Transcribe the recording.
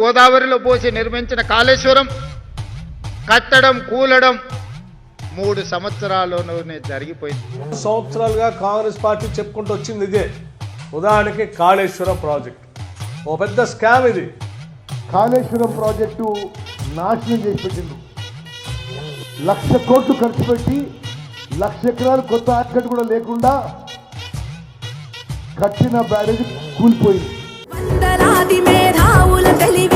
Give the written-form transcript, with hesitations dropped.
గోదావరిలో పోసి నిర్మించిన కాళేశ్వరం కట్టడం కూలడం 3 సంవత్సరాల్లోనే జరిగిపోయింది. సంవత్సరాలుగా కాంగ్రెస్ పార్టీ చెప్పుకుంటూ వచ్చింది ఇదే. ఉదాహరణకి కాళేశ్వరం ప్రాజెక్టు ఓ పెద్ద స్కామ్. ఇది కాళేశ్వరం ప్రాజెక్టు నాశనం చేసి పెట్టింది. 1,00,000 కోట్లు ఖర్చు పెట్టి 1,00,000 ఎకరాలు కొత్త ఆర్కట్ కూడా లేకుండా కట్టిన బ్యారేజ్ కూలిపోయింది. వందలాది మేధావుల తెలివి